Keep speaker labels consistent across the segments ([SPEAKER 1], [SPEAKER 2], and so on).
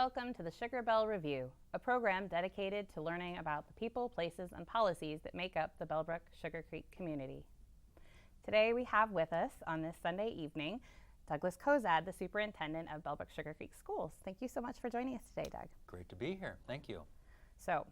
[SPEAKER 1] Welcome to the Sugar Bell Review, a program dedicated to learning about the people, places, and policies that make up the Bellbrook Sugar Creek community. Today we have with us on this Sunday evening Douglas Cozad, the Superintendent of Bellbrook Sugar Creek Schools. Thank you so much for joining us today, Doug.
[SPEAKER 2] Great to be here. Thank you.
[SPEAKER 1] So,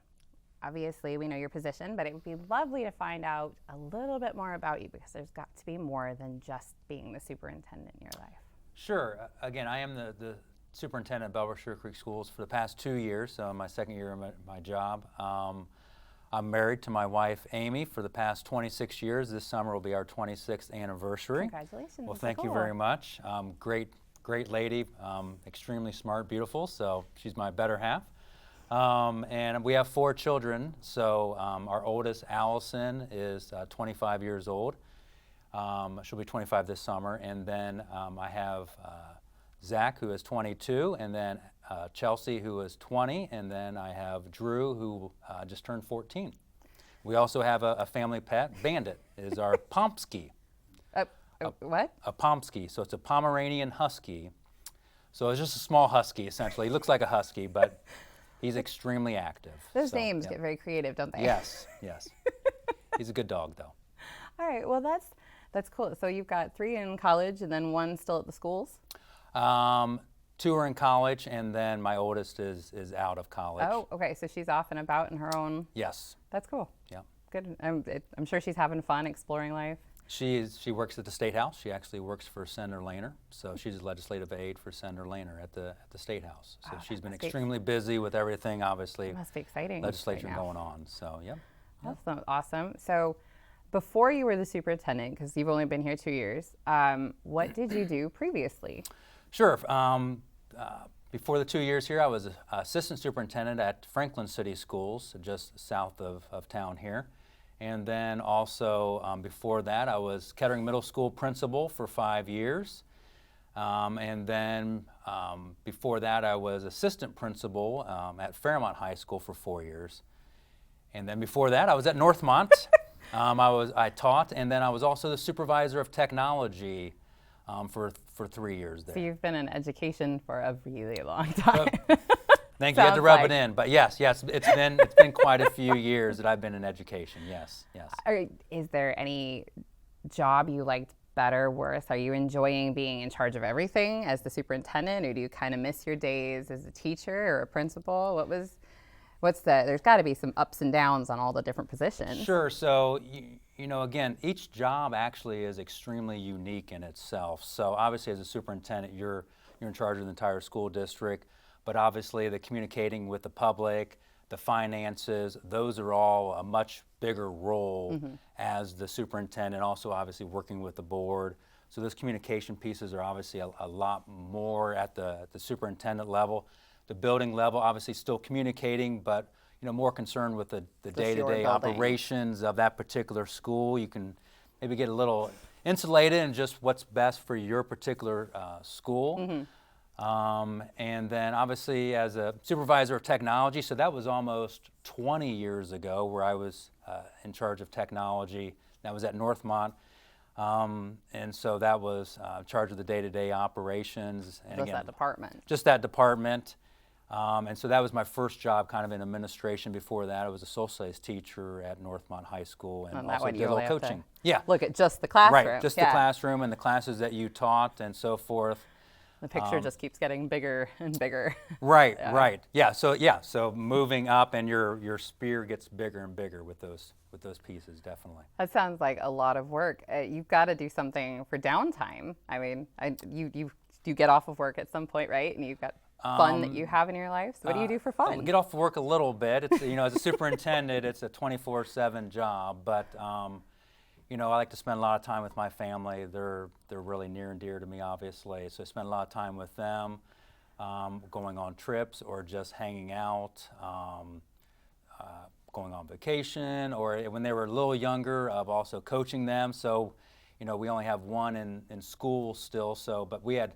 [SPEAKER 1] obviously we know your position, but it would be lovely to find out a little bit more about you because there's got to be more than just being the superintendent in your life.
[SPEAKER 2] Sure. Again, I am the superintendent of Bellbrook Sugar Creek Schools for the past 2 years, so my second year of my job. I'm married to my wife, Amy, for the past 26 years. This summer will be our 26th anniversary.
[SPEAKER 1] Congratulations.
[SPEAKER 2] Well, thank you very much. Great lady, extremely smart, beautiful, so she's my better half. And we have 4 children, so our oldest, Allison, is 25 years old. She'll be 25 this summer, and then I have Zach, who is 22, and then Chelsea, who is 20, and then I have Drew, who just turned 14. We also have a family pet, Bandit, is our Pomsky.
[SPEAKER 1] What?
[SPEAKER 2] A Pomsky, so it's a Pomeranian Husky. So it's just a small husky, essentially. He looks like a husky, but he's extremely active.
[SPEAKER 1] Those names get very creative, don't they?
[SPEAKER 2] Yes, yes. He's a good dog, though.
[SPEAKER 1] All right, well, that's cool. So you've got 3 in college and then 1 still at the schools?
[SPEAKER 2] 2 are in college, and then my oldest is out of college.
[SPEAKER 1] Oh, okay. So she's off and about in her own.
[SPEAKER 2] Yes.
[SPEAKER 1] That's cool.
[SPEAKER 2] Yeah.
[SPEAKER 1] Good. I'm sure she's having fun exploring life.
[SPEAKER 2] She works at the State House. She actually works for Senator Lehner, so she's a legislative aide for Senator Lehner at the State House. So she's been extremely busy with everything, obviously.
[SPEAKER 1] It must be exciting.
[SPEAKER 2] Legislature
[SPEAKER 1] right
[SPEAKER 2] going on. So yeah.
[SPEAKER 1] Awesome. So before you were the superintendent, because you've only been here 2 years, what did you do previously?
[SPEAKER 2] Sure. Before the 2 years here, I was assistant superintendent at Franklin City Schools, just south of town here. And then also before that, I was Kettering Middle School principal for 5 years. And then before that, I was assistant principal at Fairmont High School for 4 years. And then before that, I was at Northmont. I taught, and then I was also the supervisor of technology for 3 years there.
[SPEAKER 1] So you've been in education for a really long time.
[SPEAKER 2] Thank you. You had to rub it in, but yes, it's been quite a few years that I've been in education. Yes.
[SPEAKER 1] Is there any job you liked better, worse? Are you enjoying being in charge of everything as the superintendent, or do you kind of miss your days as a teacher or a principal? There's got to be some ups and downs on all the different positions.
[SPEAKER 2] Sure. So, again, each job actually is extremely unique in itself. So obviously as a superintendent, you're in charge of the entire school district, but obviously the communicating with the public, the finances, those are all a much bigger role as the superintendent, also obviously working with the board. So those communication pieces are obviously a lot more at the superintendent level. The building level, obviously still communicating, but more concerned with the day-to-day operations of that particular school. You can maybe get a little insulated in just what's best for your particular school. And then obviously as a supervisor of technology, so that was almost 20 years ago where I was in charge of technology. That was at Northmont. And so that was in charge of the day-to-day operations. And
[SPEAKER 1] Just that department.
[SPEAKER 2] Just that department. And so that was my first job kind of in administration. Before that, I was a social studies teacher at Northmont High School and also did a little coaching.
[SPEAKER 1] Look at just the classroom.
[SPEAKER 2] Right, just the classroom and the classes that you taught and so forth.
[SPEAKER 1] The picture just keeps getting bigger and bigger.
[SPEAKER 2] Right. Yeah, so moving up and your spear gets bigger and bigger with those pieces, definitely.
[SPEAKER 1] That sounds like a lot of work. You've got to do something for downtime. I mean, you get off of work at some point, right? And you've got fun that you have in your life. So what do you do for fun?
[SPEAKER 2] Get off work a little bit. It's, as a superintendent, it's a 24/7 job, but I like to spend a lot of time with my family. They're really near and dear to me, obviously. So I spend a lot of time with them, going on trips or just hanging out, going on vacation, or when they were a little younger, of also coaching them. So, we only have 1 in school still. So, but we had,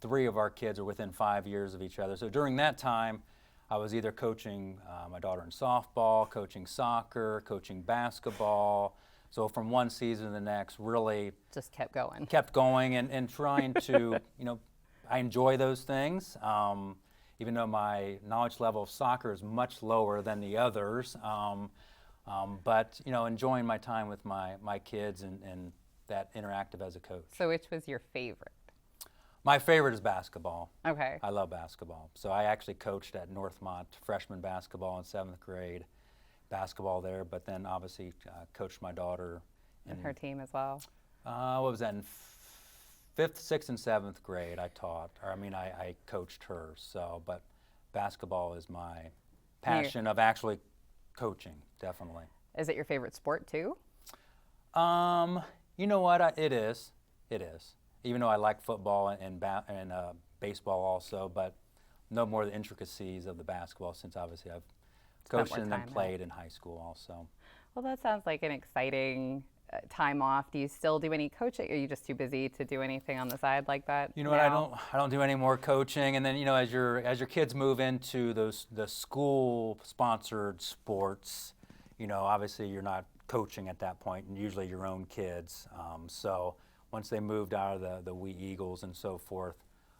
[SPEAKER 2] 3 of our kids are within 5 years of each other. So during that time, I was either coaching my daughter in softball, coaching soccer, coaching basketball. So from one season to the next, really
[SPEAKER 1] just kept going.
[SPEAKER 2] Kept going and trying to, I enjoy those things. even though my knowledge level of soccer is much lower than the others. But enjoying my time with my kids and that interactive as a coach.
[SPEAKER 1] So which was your favorite?
[SPEAKER 2] My favorite is basketball.
[SPEAKER 1] Okay.
[SPEAKER 2] I love basketball. So I actually coached at Northmont freshman basketball in 7th grade, basketball there, but then obviously coached my daughter.
[SPEAKER 1] And her team as well?
[SPEAKER 2] What was that, in 5th, 6th, and 7th grade I taught, I coached her. So, but basketball is my passion of actually coaching, definitely.
[SPEAKER 1] Is it your favorite sport too?
[SPEAKER 2] You know what, it is. Even though I like football and baseball also, but no more the intricacies of the basketball, since obviously I've coached and then played in high school also.
[SPEAKER 1] Well, that sounds like an exciting time off. Do you still do any coaching? Or are you just too busy to do anything on the side like that?
[SPEAKER 2] You know what, I don't do any more coaching. And then as your kids move into the school sponsored sports, obviously you're not coaching at that point, and usually your own kids. So once they moved out of the Wee Eagles and so forth,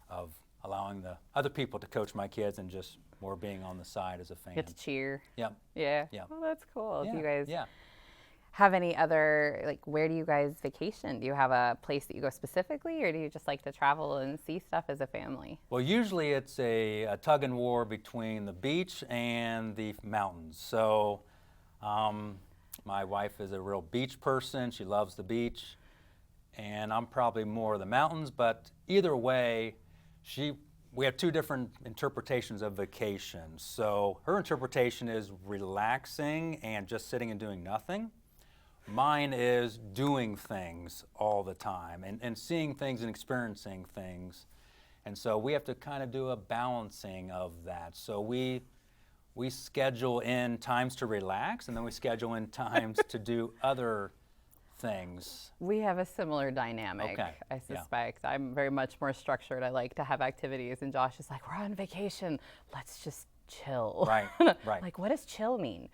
[SPEAKER 2] of allowing the other people to coach my kids and just more being on the side as a fan.
[SPEAKER 1] Get to cheer.
[SPEAKER 2] Yep.
[SPEAKER 1] Yeah.
[SPEAKER 2] Yep.
[SPEAKER 1] Well, that's cool.
[SPEAKER 2] Yeah.
[SPEAKER 1] Do you guys
[SPEAKER 2] Yeah.
[SPEAKER 1] have any other, where do you guys vacation? Do you have a place that you go specifically, or do you just like to travel and see stuff as a family?
[SPEAKER 2] Well, usually it's a tug and war between the beach and the mountains. So my wife is a real beach person. She loves the beach. And I'm probably more of the mountains, but either way, we have two different interpretations of vacation. So her interpretation is relaxing and just sitting and doing nothing. Mine is doing things all the time and seeing things and experiencing things. And so we have to kind of do a balancing of that. So we schedule in times to relax, and then we schedule in times to do other things.
[SPEAKER 1] We have a similar dynamic,
[SPEAKER 2] Okay.
[SPEAKER 1] I suspect. Yeah. I'm very much more structured. I like to have activities, and Josh is like, we're on vacation. Let's just chill.
[SPEAKER 2] Right, right.
[SPEAKER 1] Like, what does chill mean?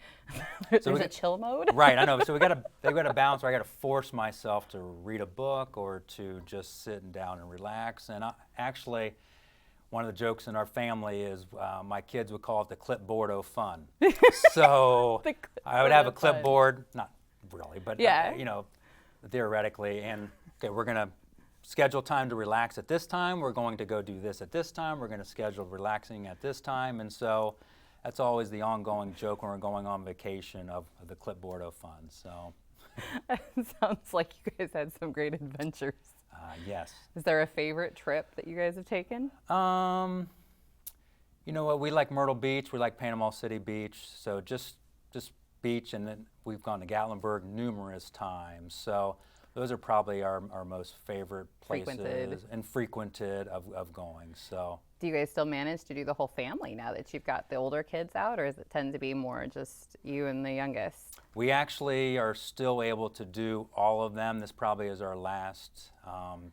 [SPEAKER 1] There's a chill mode?
[SPEAKER 2] Right, I know. So they've got to balance where I got to force myself to read a book or to just sit down and relax. And actually, one of the jokes in our family is my kids would call it the clipboard o' fun. So I would have a clipboard, not really, but theoretically, and okay, we're going to schedule time to relax at this time, we're going to go do this at this time, we're going to schedule relaxing at this time, and so that's always the ongoing joke when we're going on vacation of the clipboard of fun. So
[SPEAKER 1] it sounds like you guys had some great adventures.
[SPEAKER 2] Yes.
[SPEAKER 1] Is there a favorite trip that you guys have taken?
[SPEAKER 2] You know what, we like Myrtle Beach, we like Panama City Beach, so just beach, and then we've gone to Gatlinburg numerous times. So those are probably our most favorite places and frequented of going. So
[SPEAKER 1] do you guys still manage to do the whole family now that you've got the older kids out, or does it tend to be more just you and the youngest?
[SPEAKER 2] We actually are still able to do all of them. This probably is our last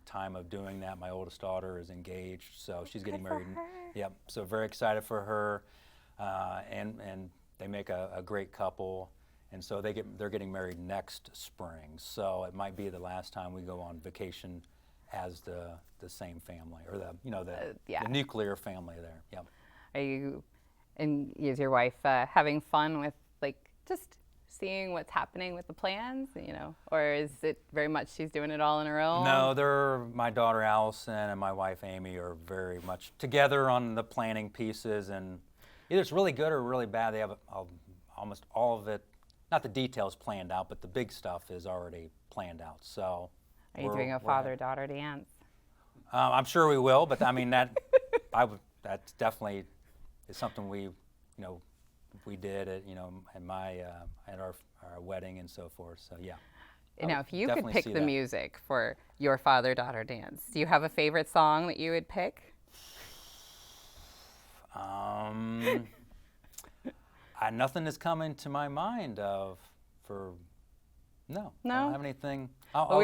[SPEAKER 2] time of doing that. My oldest daughter is engaged, so she's getting married. Yep. So very excited for her, and they make a great couple. And so they're getting married next spring. So it might be the last time we go on vacation as the same family, or the nuclear family there. Yep.
[SPEAKER 1] Are you, and is your wife having fun with just seeing what's happening with the plans, or is it very much she's doing it all on her own?
[SPEAKER 2] No, my daughter Allison and my wife Amy are very much together on the planning pieces, and either it's really good or really bad. They have almost all of it. Not the details planned out, but the big stuff is already planned out. So,
[SPEAKER 1] are you doing a father-daughter dance?
[SPEAKER 2] I'm sure we will, but I mean that that's definitely is something we did at at our wedding and so forth. So yeah.
[SPEAKER 1] Now, if you could pick the music for your father-daughter dance, do you have a favorite song that you would pick?
[SPEAKER 2] Nothing is coming to my mind no. I don't have anything. I'll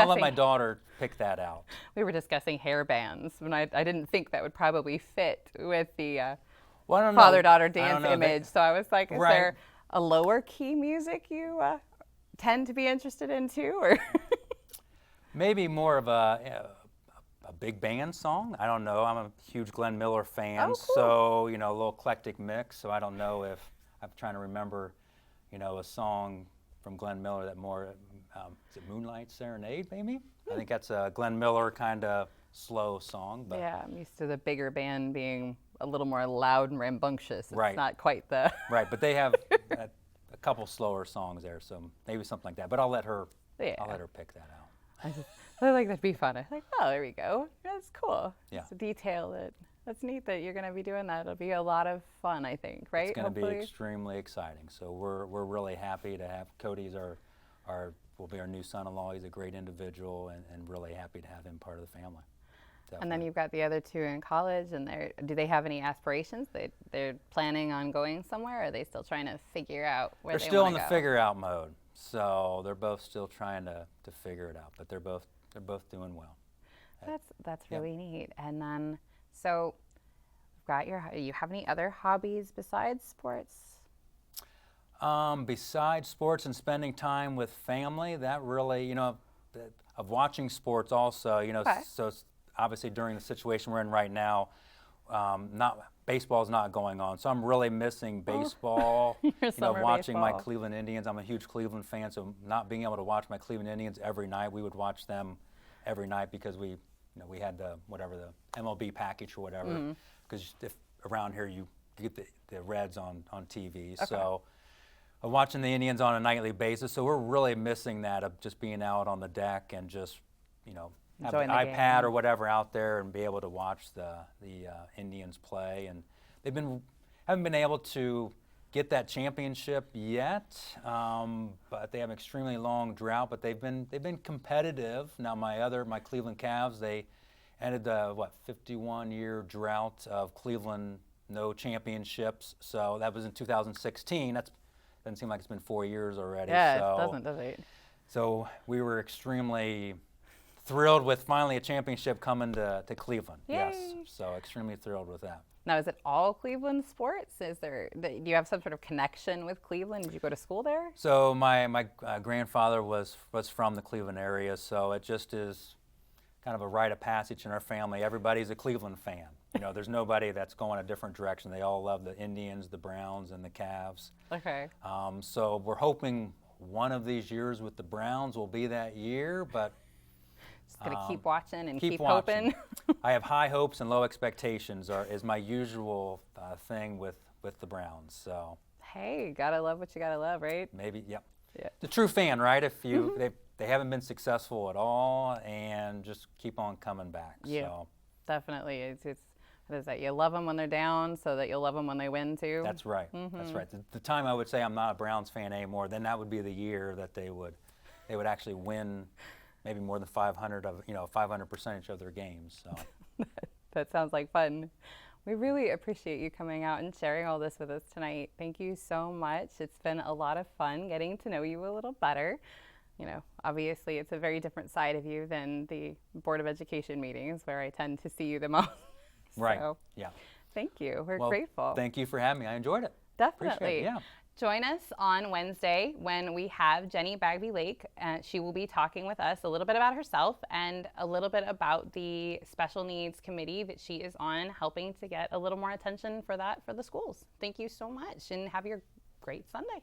[SPEAKER 2] let my daughter pick that out.
[SPEAKER 1] We were discussing hair bands, and I didn't think that would probably fit with the father-daughter dance image. So I was like, is there a lower key music you tend to be interested in too, or?
[SPEAKER 2] Maybe more of a big band song. I don't know. I'm a huge Glenn Miller fan,
[SPEAKER 1] Oh, cool.
[SPEAKER 2] so a little eclectic mix. So I don't know if I'm trying to remember, a song from Glenn Miller that more is it Moonlight Serenade maybe? I think that's a Glenn Miller kind of slow song. But
[SPEAKER 1] Yeah, I'm used to the bigger band being a little more loud and rambunctious. It's
[SPEAKER 2] Right.
[SPEAKER 1] not quite the.
[SPEAKER 2] Right, but they have a couple slower songs there, so maybe something like that. But I'll let her pick that out.
[SPEAKER 1] I like that'd be fun. I'm like, oh, there we go. That's cool.
[SPEAKER 2] Yeah.
[SPEAKER 1] It's a detail that's neat that you're going to be doing that. It'll be a lot of fun, I think, right?
[SPEAKER 2] It's going to be
[SPEAKER 1] Hopefully.
[SPEAKER 2] extremely exciting. So we're really happy to have Cody's will be our new son-in-law. He's a great individual, and really happy to have him part of the family.
[SPEAKER 1] And then
[SPEAKER 2] Definitely.
[SPEAKER 1] you've got the other two in college, and do they have any aspirations? They're planning on going somewhere, or are they still trying to figure out where
[SPEAKER 2] They're
[SPEAKER 1] they
[SPEAKER 2] still
[SPEAKER 1] want
[SPEAKER 2] in
[SPEAKER 1] to
[SPEAKER 2] the
[SPEAKER 1] go?
[SPEAKER 2] figure out mode. So they're both still trying to figure it out, but they're both doing well.
[SPEAKER 1] That's
[SPEAKER 2] Yep.
[SPEAKER 1] really neat. And then, so, you have any other hobbies besides sports?
[SPEAKER 2] Besides sports and spending time with family, that really, of watching sports also,
[SPEAKER 1] Okay.
[SPEAKER 2] so it's obviously during the situation we're in right now, baseball's not going on. So I'm really missing baseball,
[SPEAKER 1] Your summer
[SPEAKER 2] watching my
[SPEAKER 1] baseball.
[SPEAKER 2] Cleveland Indians. I'm a huge Cleveland fan, so not being able to watch my Cleveland Indians every night, we would watch them every night because we had the MLB package or whatever. Because if around here you get the Reds on TV, so watching the Indians on a nightly basis. So we're really missing that of just being out on the deck and just have the
[SPEAKER 1] Enjoying the
[SPEAKER 2] iPad
[SPEAKER 1] game.
[SPEAKER 2] or whatever out there and be able to watch the Indians play. And haven't been able to get that championship yet, but they have an extremely long drought. But they've been competitive. Now my Cleveland Cavs, they ended the 51-year drought of Cleveland no championships. So that was in 2016. Doesn't seem like it's been 4 years already.
[SPEAKER 1] Yeah,
[SPEAKER 2] so,
[SPEAKER 1] it doesn't, does it?
[SPEAKER 2] So we were extremely thrilled with finally a championship coming to Cleveland. Yes,
[SPEAKER 1] Yay.
[SPEAKER 2] so extremely thrilled with that.
[SPEAKER 1] Now, is it all Cleveland sports? Do you have some sort of connection with Cleveland? Did you go to school there?
[SPEAKER 2] So my grandfather was from the Cleveland area, so it just is kind of a rite of passage in our family. Everybody's a Cleveland fan. There's nobody that's going a different direction. They all love the Indians, the Browns, and the Cavs.
[SPEAKER 1] Okay.
[SPEAKER 2] So we're hoping one of these years with the Browns will be that year, but
[SPEAKER 1] Just going to keep watching and keep
[SPEAKER 2] watching.
[SPEAKER 1] hoping.
[SPEAKER 2] I have high hopes and low expectations is my usual thing with the Browns. So
[SPEAKER 1] Hey, gotta love what you gotta love, right?
[SPEAKER 2] maybe, yep.
[SPEAKER 1] Yeah.
[SPEAKER 2] The true fan, right? If they haven't been successful at all, and just keep on coming back.
[SPEAKER 1] Yeah.
[SPEAKER 2] So
[SPEAKER 1] Definitely. It's what is that? You love them when they're down so that you'll love them when they win too.
[SPEAKER 2] that's right. That's right. The time I would say I'm not a Browns fan anymore, then that would be the year that they would actually win maybe more than 500% of their games. So
[SPEAKER 1] That sounds like fun. We really appreciate you coming out and sharing all this with us tonight. Thank you so much. It's been a lot of fun getting to know you a little better. Obviously it's a very different side of you than the Board of Education meetings where I tend to see you the most.
[SPEAKER 2] right.
[SPEAKER 1] So,
[SPEAKER 2] Yeah.
[SPEAKER 1] thank you. We're
[SPEAKER 2] Well,
[SPEAKER 1] grateful.
[SPEAKER 2] Thank you for having me. I enjoyed it.
[SPEAKER 1] Definitely.
[SPEAKER 2] Appreciate it, yeah.
[SPEAKER 1] Join us on Wednesday when we have Jenny Bagby Lake. She will be talking with us a little bit about herself and a little bit about the special needs committee that she is on, helping to get a little more attention for that for the schools. Thank you so much and have your great Sunday.